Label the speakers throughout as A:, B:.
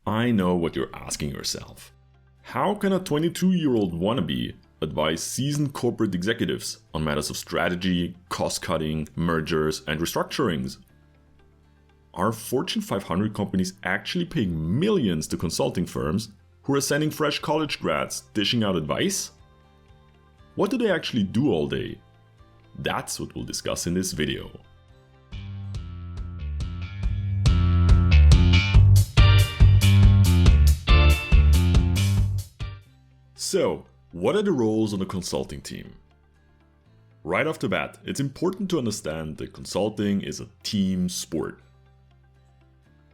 A: I know what you're asking yourself. How can a 22-year-old wannabe advise seasoned corporate executives on matters of strategy, cost-cutting, mergers, and restructurings? Are Fortune 500 companies actually paying millions to consulting firms who are sending fresh college grads dishing out advice? What do they actually do all day? That's what we'll discuss in this video. So, what are the roles on a consulting team? Right off the bat, it's important to understand that consulting is a team sport.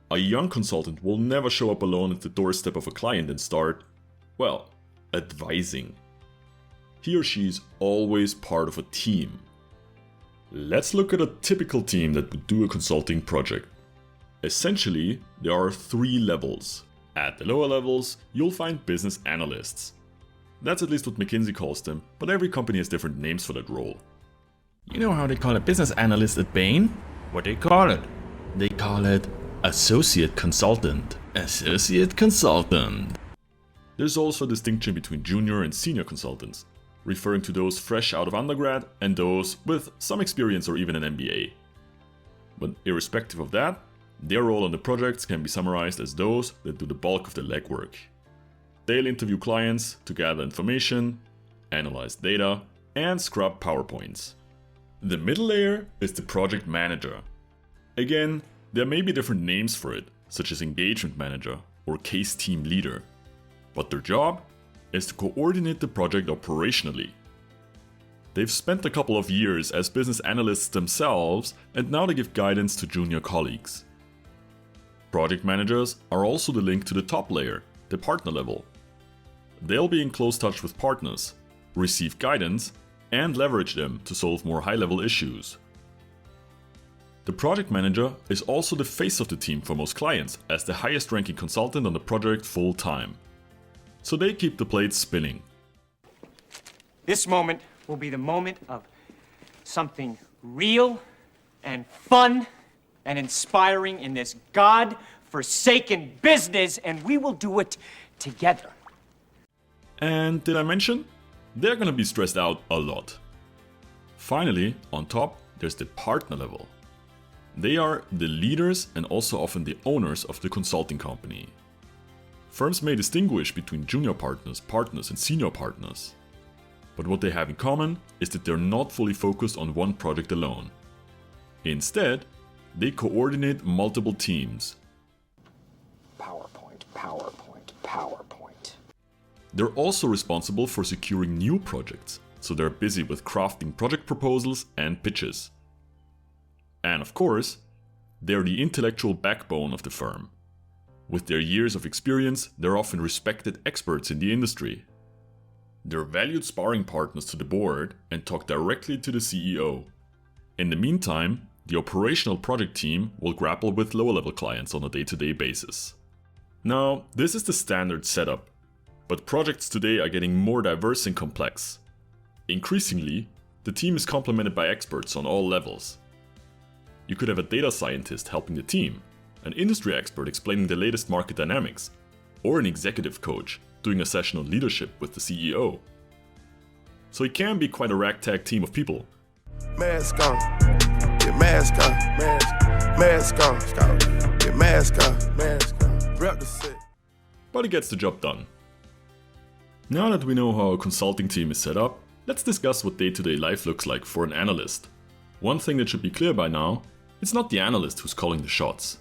A: A young consultant will never show up alone at the doorstep of a client and start, well, advising. He or she is always part of a team. Let's look at a typical team that would do a consulting project. Essentially, there are 3 levels. At the lower levels, you'll find business analysts. That's at least what McKinsey calls them, but every company has different names for that role.
B: You know how they call a business analyst at Bain? What they call it? They call it associate consultant. Associate consultant.
A: There's also a distinction between junior and senior consultants, referring to those fresh out of undergrad and those with some experience or even an MBA. But irrespective of that, their role on the projects can be summarized as those that do the bulk of the legwork. They'll interview clients to gather information, analyze data, and scrub PowerPoints. The middle layer is the project manager. Again, there may be different names for it, such as engagement manager or case team leader, but their job is to coordinate the project operationally. They've spent a couple of years as business analysts themselves, and now they give guidance to junior colleagues. Project managers are also the link to the top layer, the partner level. They'll be in close touch with partners, receive guidance, and leverage them to solve more high-level issues. The project manager is also the face of the team for most clients as the highest-ranking consultant on the project full-time. So they keep the plates spinning.
C: This moment will be the moment of something real and fun and inspiring in this God-forsaken business, and we will do it together.
A: And did I mention? They're gonna be stressed out a lot. Finally, on top, there's the partner level. They are the leaders and also often the owners of the consulting company. Firms may distinguish between junior partners, partners, and senior partners. But what they have in common is that they're not fully focused on one project alone. Instead, they coordinate multiple teams.
D: PowerPoint, PowerPoint, PowerPoint.
A: They're also responsible for securing new projects, so they're busy with crafting project proposals and pitches. And of course, they're the intellectual backbone of the firm. With their years of experience, they're often respected experts in the industry. They're valued sparring partners to the board and talk directly to the CEO. In the meantime, the operational project team will grapple with lower-level clients on a day-to-day basis. Now, this is the standard setup, but projects today are getting more diverse and complex. Increasingly, the team is complemented by experts on all levels. You could have a data scientist helping the team, an industry expert explaining the latest market dynamics, or an executive coach doing a session on leadership with the CEO. So it can be quite a ragtag team of people.
E: Mask on, get mask on, mask on, get mask on, rep the set.
A: But it gets the job done. Now that we know how a consulting team is set up, let's discuss what day-to-day life looks like for an analyst. One thing that should be clear by now, it's not the analyst who's calling the shots.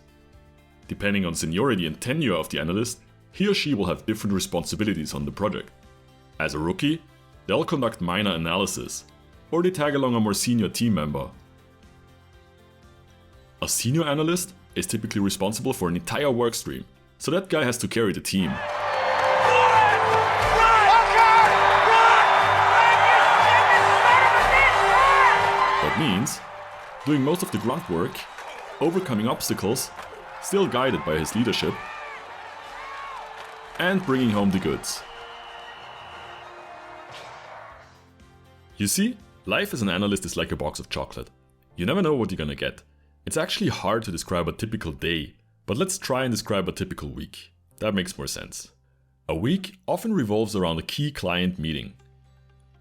A: Depending on seniority and tenure of the analyst, he or she will have different responsibilities on the project. As a rookie, they'll conduct minor analysis, or they tag along a more senior team member. A senior analyst is typically responsible for an entire workstream, so that guy has to carry the team. That means doing most of the grunt work, overcoming obstacles, still guided by his leadership, and bringing home the goods. You see, life as an analyst is like a box of chocolate. You never know what you're gonna get. It's actually hard to describe a typical day, but let's try and describe a typical week. that makes more sense. A week often revolves around a key client meeting.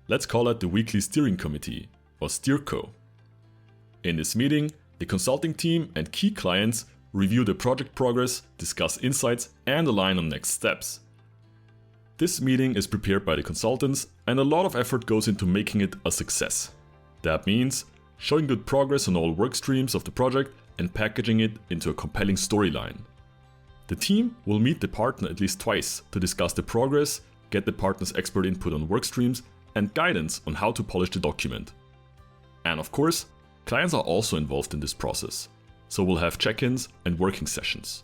A: Let's call it the weekly steering committee, or steerco. In this meeting, the consulting team and key clients review the project progress, discuss insights, and align on next steps. This meeting is prepared by the consultants, and a lot of effort goes into making it a success. That means showing good progress on all work streams of the project and packaging it into a compelling storyline. The team will meet the partner at least twice to discuss the progress, get the partner's expert input on work streams, and guidance on how to polish the document. And of course, clients are also involved in this process, so we'll have check-ins and working sessions.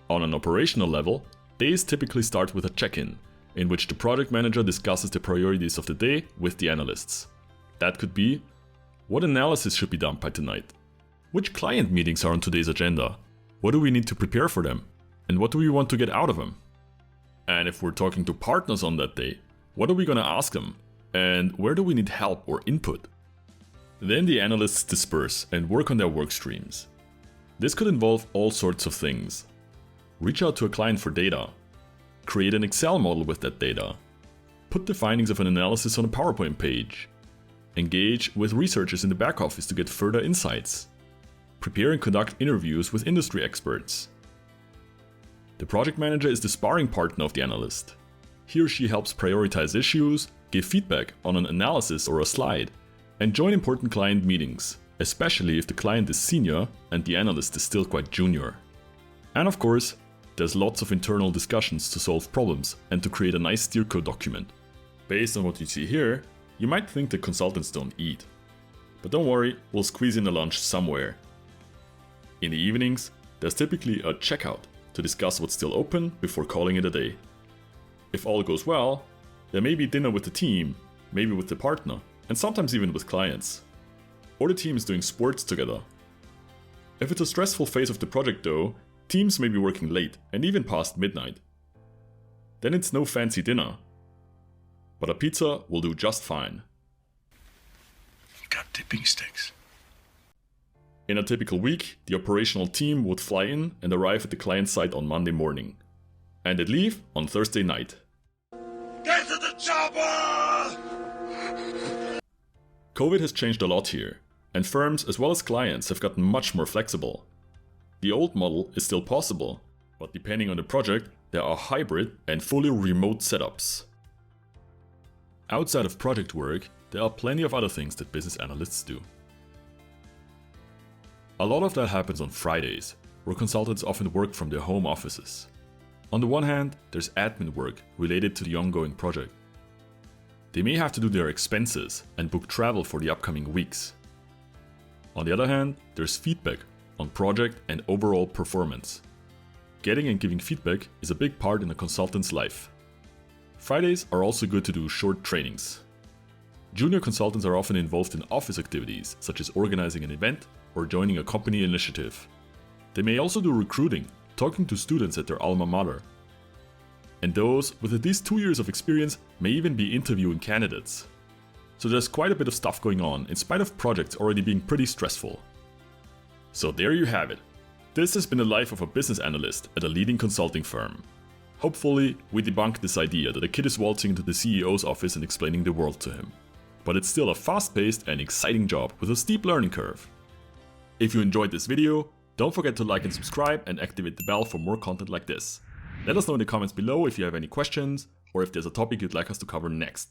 A: On an operational level, days typically start with a check-in, in which the project manager discusses the priorities of the day with the analysts. That could be, what analysis should be done by tonight? Which client meetings are on today's agenda? What do we need to prepare for them? And what do we want to get out of them? And if we're talking to partners on that day, what are we going to ask them? And where do we need help or input? Then the analysts disperse and work on their work streams. This could involve all sorts of things. Reach out to a client for data. Create an Excel model with that data. Put the findings of an analysis on a PowerPoint page. Engage with researchers in the back office to get further insights. Prepare and conduct interviews with industry experts. The project manager is the sparring partner of the analyst. He or she helps prioritize issues, give feedback on an analysis or a slide, and join important client meetings, especially if the client is senior and the analyst is still quite junior. And of course, there's lots of internal discussions to solve problems and to create a nice steerco document. Based on what you see here, you might think that consultants don't eat. But don't worry, we'll squeeze in a lunch somewhere. In the evenings, there's typically a checkout to discuss what's still open before calling it a day. If all goes well, there may be dinner with the team, maybe with the partner, and sometimes even with clients. Or the team is doing sports together. If it's a stressful phase of the project though, teams may be working late and even past midnight. Then it's no fancy dinner. But a pizza will do just fine.
E: Got dipping sticks.
A: In a typical week, the operational team would fly in and arrive at the client site on Monday morning. And they'd leave on Thursday night.
E: Get to the chopper!
A: COVID has changed a lot here, and firms as well as clients have gotten much more flexible. The old model is still possible, but depending on the project, there are hybrid and fully remote setups. Outside of project work, there are plenty of other things that business analysts do. A lot of that happens on Fridays, where consultants often work from their home offices. On the one hand, there's admin work related to the ongoing project. They may have to do their expenses and book travel for the upcoming weeks. On the other hand, there's feedback on project and overall performance. Getting and giving feedback is a big part in a consultant's life. Fridays are also good to do short trainings. Junior consultants are often involved in office activities, such as organizing an event or joining a company initiative. They may also do recruiting, talking to students at their alma mater. And those with at least 2 years of experience may even be interviewing candidates. So there's quite a bit of stuff going on in spite of projects already being pretty stressful. So there you have it. This has been the life of a business analyst at a leading consulting firm. Hopefully, we debunked this idea that a kid is waltzing into the CEO's office and explaining the world to him. But it's still a fast-paced and exciting job with a steep learning curve. If you enjoyed this video, don't forget to like and subscribe and activate the bell for more content like this. Let us know in the comments below if you have any questions or if there's a topic you'd like us to cover next.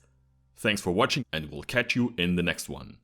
A: Thanks for watching and we'll catch you in the next one.